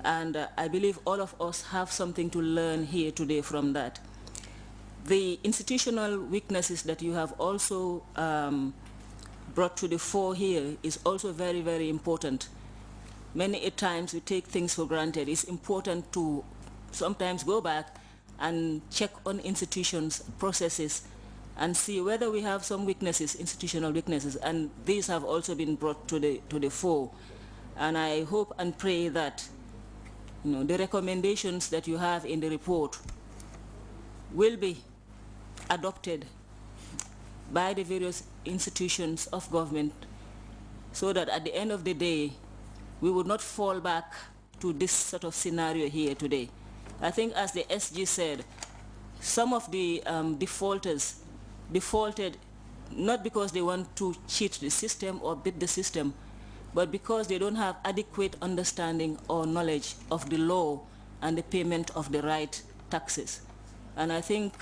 And I believe all of us have something to learn here today from that. The institutional weaknesses that you have also brought to the fore here is also very, very important. Many times we take things for granted. It's important to sometimes go back and check on institutions, processes, and see whether we have some weaknesses, institutional weaknesses, and these have also been brought to the fore. And I hope and pray that the recommendations that you have in the report will be adopted by the various institutions of government so that at the end of the day, we would not fall back to this sort of scenario here today. I think as the SG said, some of the defaulters defaulted not because they want to cheat the system or beat the system, but because they don't have adequate understanding or knowledge of the law and the payment of the right taxes. And I think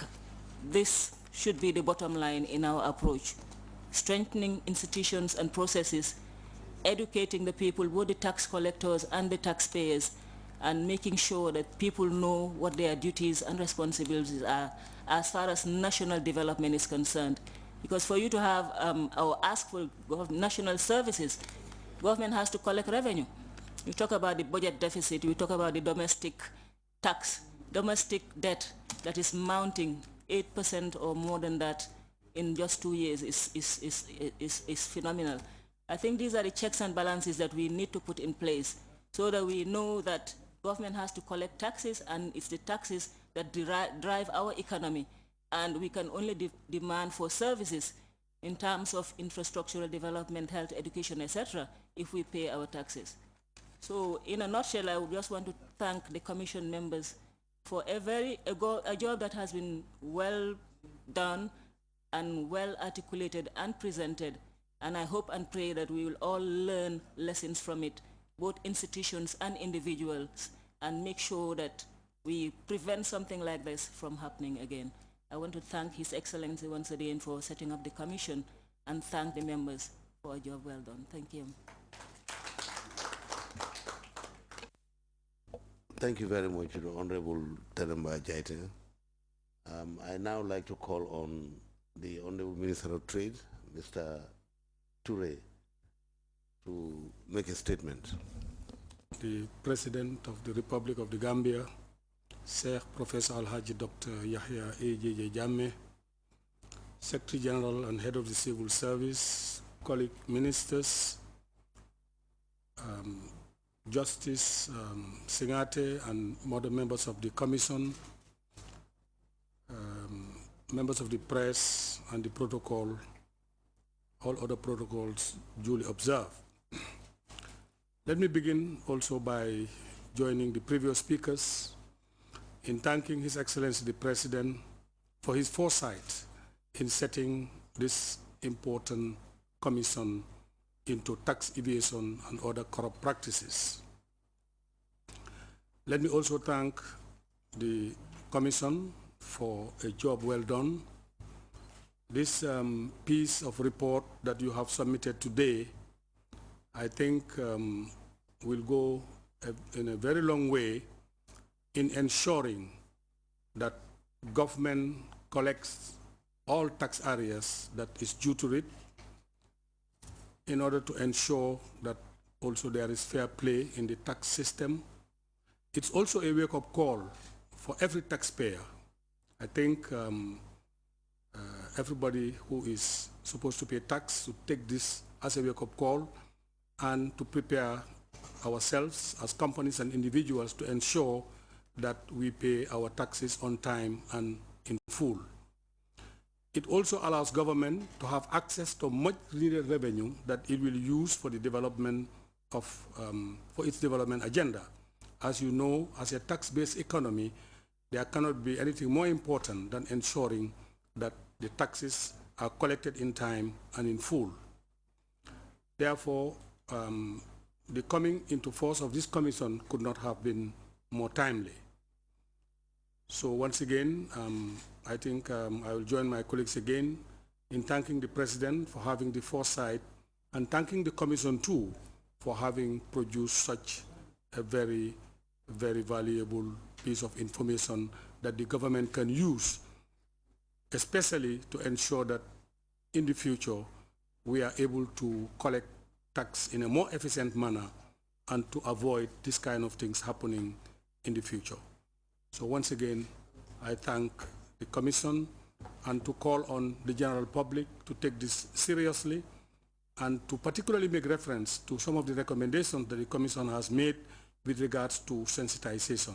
this should be the bottom line in our approach. Strengthening institutions and processes, educating the people, both the tax collectors and the taxpayers, and making sure that people know what their duties and responsibilities are as far as national development is concerned. Because for you to have or ask for national services, government has to collect revenue. You talk about the budget deficit, we talk about the domestic tax, domestic debt that is mounting 8% or more than that in just 2 years is phenomenal. I think these are the checks and balances that we need to put in place so that we know that government has to collect taxes, and it's the taxes that drive our economy, and we can only demand for services in terms of infrastructural development, health, education, etc., if we pay our taxes. So in a nutshell, I would just want to thank the Commission members for a job that has been well done and well articulated and presented, and I hope and pray that we will all learn lessons from it, both institutions and individuals, and make sure that we prevent something like this from happening again. I want to thank His Excellency once again for setting up the Commission and thank the members for a job well done. Thank you. Thank you very much, Honorable Teremba Jaite. I now like to call on the Honorable Minister of Trade, Mr. Toure, to make a statement. The President of the Republic of the Gambia, Sheikh Professor Al-Haji Dr. Yahya A.J.J. Jammeh, Secretary General and Head of the Civil Service, colleague ministers, Justice Singate and other members of the Commission, members of the press and the protocol, all other protocols duly observed. Let me begin also by joining the previous speakers in thanking His Excellency the President for his foresight in setting this important commission into tax evasion and other corrupt practices. Let me also thank the Commission for a job well done. This piece of report that you have submitted today, I think will go in a very long way in ensuring that government collects all tax areas that is due to it, in order to ensure that also there is fair play in the tax system. It's also a wake-up call for every taxpayer. I think everybody who is supposed to pay tax should take this as a wake-up call and to prepare ourselves as companies and individuals to ensure that we pay our taxes on time and in full. It also allows government to have access to much needed revenue that it will use for the development of, for its development agenda. As you know, as a tax-based economy, there cannot be anything more important than ensuring that the taxes are collected in time and in full. Therefore, the coming into force of this commission could not have been more timely. So once again, I think I will join my colleagues again in thanking the President for having the foresight and thanking the Commission too for having produced such a very very valuable piece of information that the government can use, especially to ensure that in the future we are able to collect tax in a more efficient manner and to avoid this kind of things happening in the future. So once again, I thank the Commission and to call on the general public to take this seriously and to particularly make reference to some of the recommendations that the Commission has made with regards to sensitization.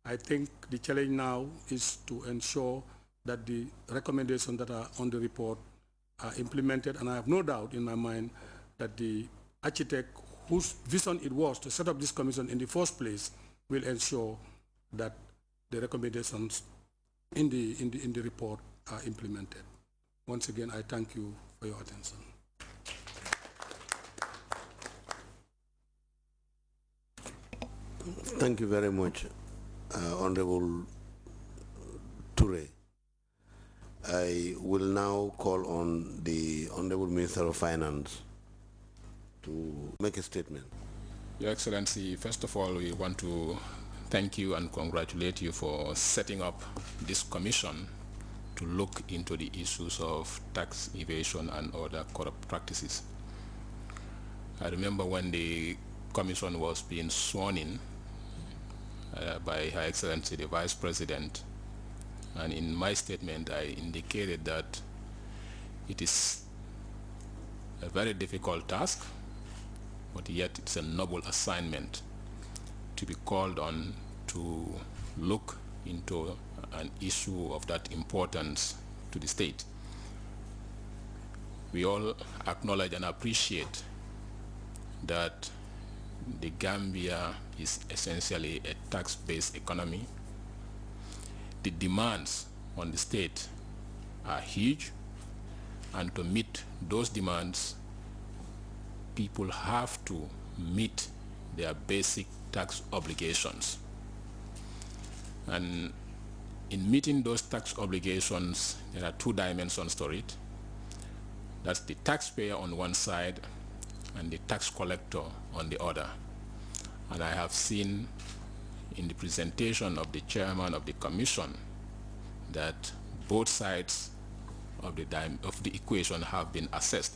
I think the challenge now is to ensure that the recommendations that are on the report are implemented, and I have no doubt in my mind that the architect whose vision it was to set up this commission in the first place will ensure that the recommendations in the report are implemented. Once again, I thank you for your attention. Thank you very much, Honorable Toure. I will now call on the Honorable Minister of Finance to make a statement. Your Excellency, first of all, we want to thank you and congratulate you for setting up this commission to look into the issues of tax evasion and other corrupt practices. I remember when the commission was being sworn in by Her Excellency the Vice President, and in my statement I indicated that it is a very difficult task, but yet it's a noble assignment to be called on to look into an issue of that importance to the state. We all acknowledge and appreciate that the Gambia is essentially a tax-based economy. The demands on the state are huge, and to meet those demands, people have to meet their basic tax obligations. And in meeting those tax obligations, there are two dimensions to it. That's the taxpayer on one side and the tax collector on the other. And I have seen in the presentation of the chairman of the commission that both sides of the equation have been assessed.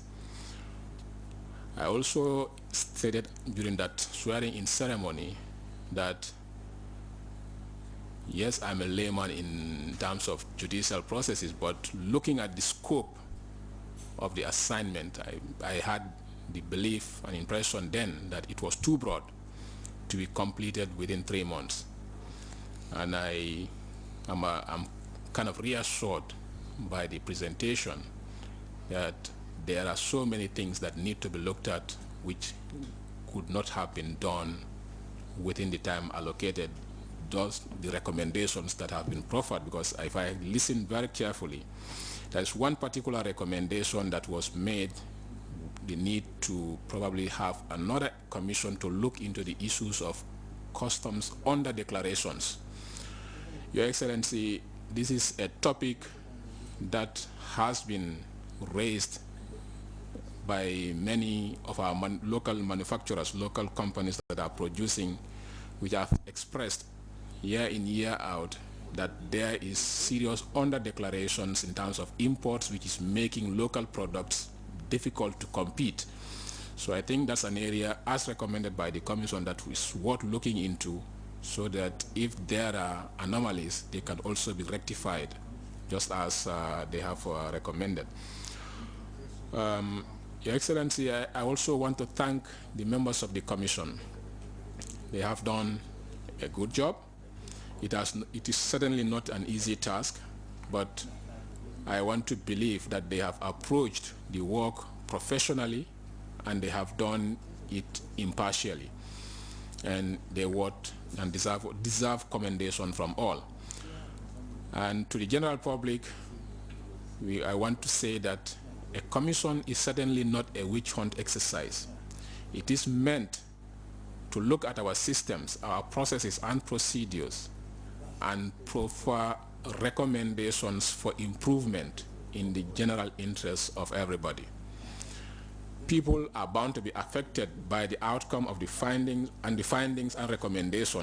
I also stated during that swearing-in ceremony that yes, I'm a layman in terms of judicial processes, but looking at the scope of the assignment, I had the belief and impression then that it was too broad to be completed within 3 months. And I'm kind of reassured by the presentation that there are so many things that need to be looked at which could not have been done within the time allocated, thus the recommendations that have been proffered. Because if I listen very carefully, there's one particular recommendation that was made, the need to probably have another commission to look into the issues of customs under declarations. Your Excellency, this is a topic that has been raised by many of our local manufacturers, local companies that are producing, which have expressed year in, year out that there is serious under-declarations in terms of imports, which is making local products difficult to compete. So I think that's an area, as recommended by the Commission, that is worth looking into, so that if there are anomalies, they can also be rectified, just as they have recommended. Your Excellency, I also want to thank the members of the Commission. They have done a good job. It is certainly not an easy task, but I want to believe that they have approached the work professionally and they have done it impartially. And they worth and deserve commendation from all. And to the general public, I want to say that a commission is certainly not a witch hunt exercise. It is meant to look at our systems, our processes and procedures, and proffer recommendations for improvement in the general interest of everybody. People are bound to be affected by the outcome of the findings and recommendations